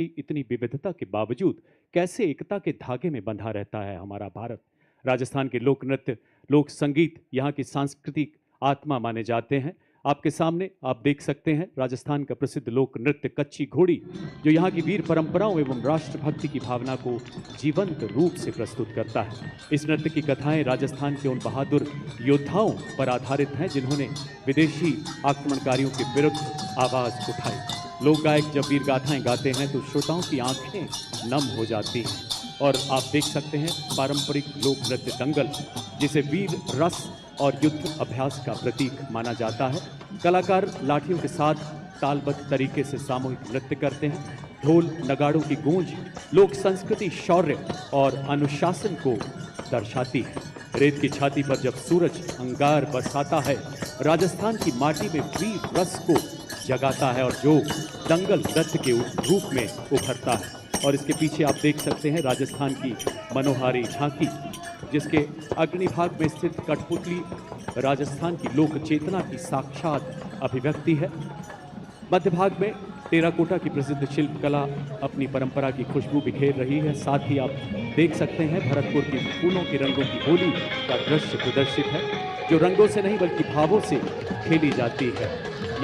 इतनी विविधता के बावजूद कैसे एकता के धागे में बंधा रहता है हमारा भारत। राजस्थान के लोक नृत्य, लोक संगीत यहाँ की सांस्कृतिक आत्मा माने जाते हैं। आपके सामने आप देख सकते हैं राजस्थान का प्रसिद्ध लोक नृत्य कच्ची घोड़ी, जो यहाँ की वीर परंपराओं एवं राष्ट्रभक्ति की भावना को जीवंत रूप से प्रस्तुत करता है। इस नृत्य की कथाएं राजस्थान के उन बहादुर योद्धाओं पर आधारित हैं जिन्होंने विदेशी आक्रमणकारियों के विरुद्ध आवाज उठाई। लोक गायक जब वीर गाथाएं गाते हैं तो श्रोताओं की आंखें नम हो जाती हैं। और आप देख सकते हैं पारंपरिक लोक नृत्य दंगल, जिसे वीर रस और युद्ध अभ्यास का प्रतीक माना जाता है। कलाकार लाठियों के साथ तालबद्ध तरीके से सामूहिक नृत्य करते हैं। ढोल नगाड़ों की गूंज लोक संस्कृति, शौर्य और अनुशासन को दर्शाती है। रेत की छाती पर जब सूरज अंगार बरसाता है, राजस्थान की माटी में वीर रस को जगाता है और जो दंगल नृत्य के रूप में उभरता है। और इसके पीछे आप देख सकते हैं राजस्थान की मनोहारी झांकी, जिसके अग्नि भाग में स्थित कठपुतली राजस्थान की लोक चेतना की साक्षात अभिव्यक्ति है। मध्य भाग में टेराकोटा की प्रसिद्ध शिल्पकला अपनी परंपरा की खुशबू बिखेर रही है। साथ ही आप देख सकते हैं भरतपुर की फूलों के रंगों की होली का दृश्य प्रदर्शित है, जो रंगों से नहीं बल्कि भावों से खेली जाती है।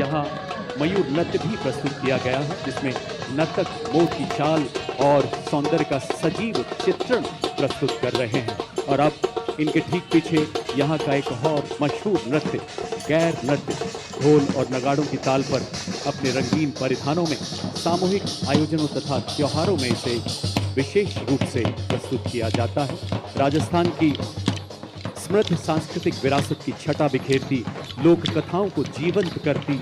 यहाँ मयूर नृत्य भी प्रस्तुत किया गया है, जिसमें नर्तक मोर की चाल और सौंदर्य का सजीव चित्रण प्रस्तुत कर रहे हैं। और अब इनके ठीक पीछे यहाँ का एक और मशहूर नृत्य गैर नृत्य, ढोल और नगाड़ों की ताल पर अपने रंगीन परिधानों में सामूहिक आयोजनों तथा त्योहारों में इसे विशेष रूप से प्रस्तुत किया जाता है। राजस्थान की समृद्ध सांस्कृतिक विरासत की छटा बिखेरती, लोक कथाओं को जीवंत करती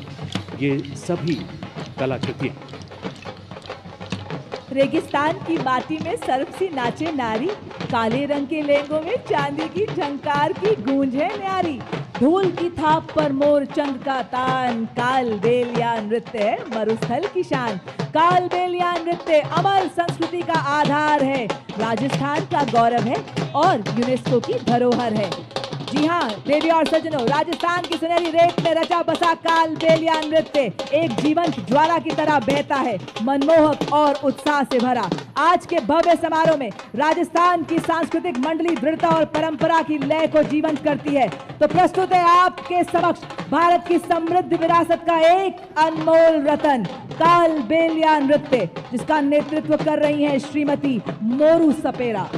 ये सभी कलाकृतियां। रेगिस्तान की माटी में सर्प सी नाचे नारी, काले रंग के लहंगों में चांदी की झंकार की गूंज है न्यारी। ढोल की थाप पर मोर चंद का तान, काल बेलिया नृत्य है मरुस्थल की शान। काल बेलिया नृत्य अमर संस्कृति का आधार है, राजस्थान का गौरव है और यूनेस्को की धरोहर है। जी हाँ देवी और सज्जनों, राजस्थान की सुनहरी रेत में रचा बसा काल बेलिया नृत्य एक जीवंत ज्वाला की तरह बहता है, मनमोहक और उत्साह से भरा। आज के भव्य समारोह में राजस्थान की सांस्कृतिक मंडली दृढ़ता और परंपरा की लय को जीवंत करती है। तो प्रस्तुत है आपके समक्ष भारत की समृद्ध विरासत का एक अनमोल रतन, काल बेलिया नृत्य, जिसका नेतृत्व कर रही हैं श्रीमती मोरू सपेरा।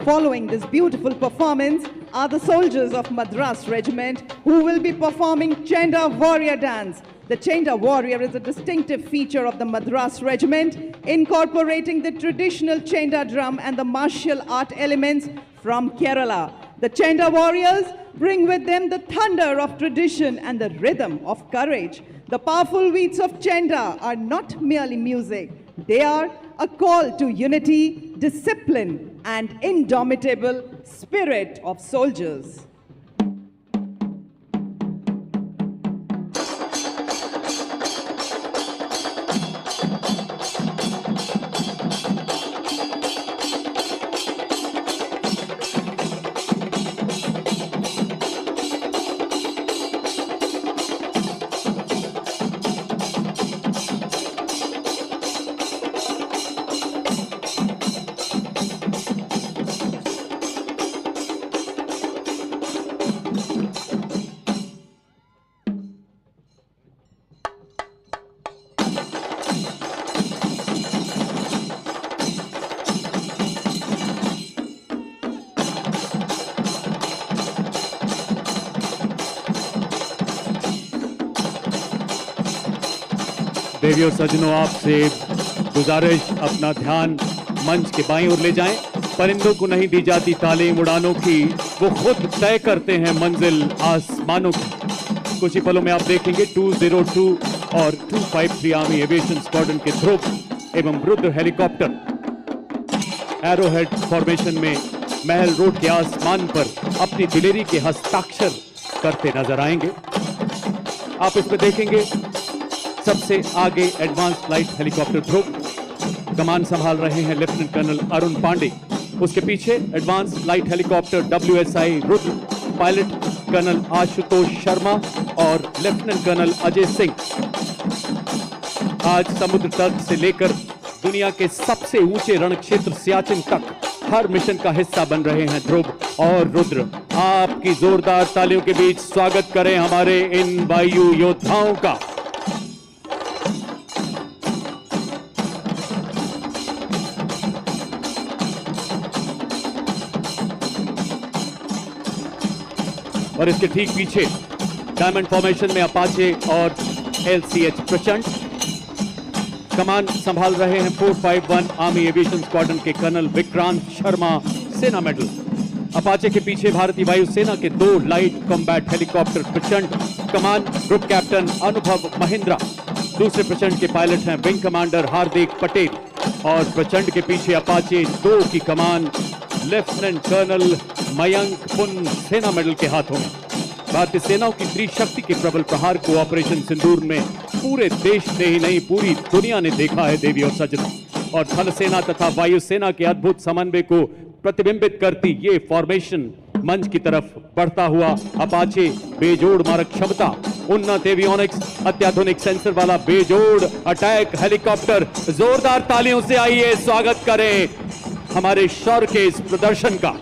Following this beautiful performance are the soldiers of Madras Regiment who will be performing Chenda Warrior Dance. The Chenda Warrior is a distinctive feature of the Madras Regiment, incorporating the traditional Chenda drum and the martial art elements from Kerala. The Chenda Warriors bring with them the thunder of tradition and the rhythm of courage. The powerful beats of Chenda are not merely music. They are a call to unity, discipline, and indomitable spirit of soldiers. देवियों सज्जनों, आपसे गुजारिश, अपना ध्यान मंच के बाईं ओर ले जाएं। परिंदों को नहीं दी जाती तालीम उड़ानों की, वो खुद तय करते हैं मंजिल आसमानों की। कुछ ही पलों में आप देखेंगे 202 और 253 आर्मी एविएशन स्क्वाड्रन के ध्रुव एवं रुद्र हेलीकॉप्टर एरोहेड फॉर्मेशन में महल रोड के आसमान पर अपनी दिलेरी के हस्ताक्षर करते नजर आएंगे। आप इसमें देखेंगे सबसे आगे एडवांस लाइट हेलीकॉप्टर ध्रुव, कमान संभाल रहे हैं लेफ्टिनेंट कर्नल अरुण पांडे। उसके पीछे advance light helicopter WSI Rudra, pilot colonel Ashutosh Sharma और लेफ्टिनेंट कर्नल अजय सिंह। आज समुद्र तट से लेकर दुनिया के सबसे ऊंचे रण क्षेत्र सियाचिन तक हर मिशन का हिस्सा बन रहे हैं ध्रुव और रुद्र। आपकी जोरदार तालियों के बीच स्वागत करें हमारे इन वायु योद्धाओं का। और इसके ठीक पीछे डायमंड फॉर्मेशन में अपाचे और LCH प्रचंड। कमान संभाल रहे हैं 451 आर्मी एविएशन स्क्वाड्रन के कर्नल विक्रांत शर्मा, सेना मेडल। अपाचे के पीछे भारतीय वायुसेना के 2 लाइट कॉम्बैट हेलीकॉप्टर प्रचंड, कमान ग्रुप कैप्टन अनुभव महिंद्रा। दूसरे प्रचंड के पायलट हैं विंग कमांडर हार्दिक पटेल और प्रचंड के पीछे अपाचे 2 की कमान लेफ्टिनेंट कर्नल मयंक पुन, सेना मेडल के हाथों में। भारतीय सेनाओं की त्रिशक्ति के प्रबल प्रहार को ऑपरेशन सिंदूर में पूरे देश ने ही नहीं पूरी दुनिया ने देखा है देवी और सज्जनों। और थल सेना तथा वायुसेना के अद्भुत समन्वय को प्रतिबिंबित करती ये फॉर्मेशन मंच की तरफ बढ़ता हुआ अपाचे बेजोड़ मारक क्षमता, उन्नत एवियोनिक्स, अत्याधुनिक सेंसर वाला बेजोड़ अटैक हेलीकॉप्टर। जोरदार तालियों से आइए स्वागत करें हमारे शौर्य के इस प्रदर्शन का।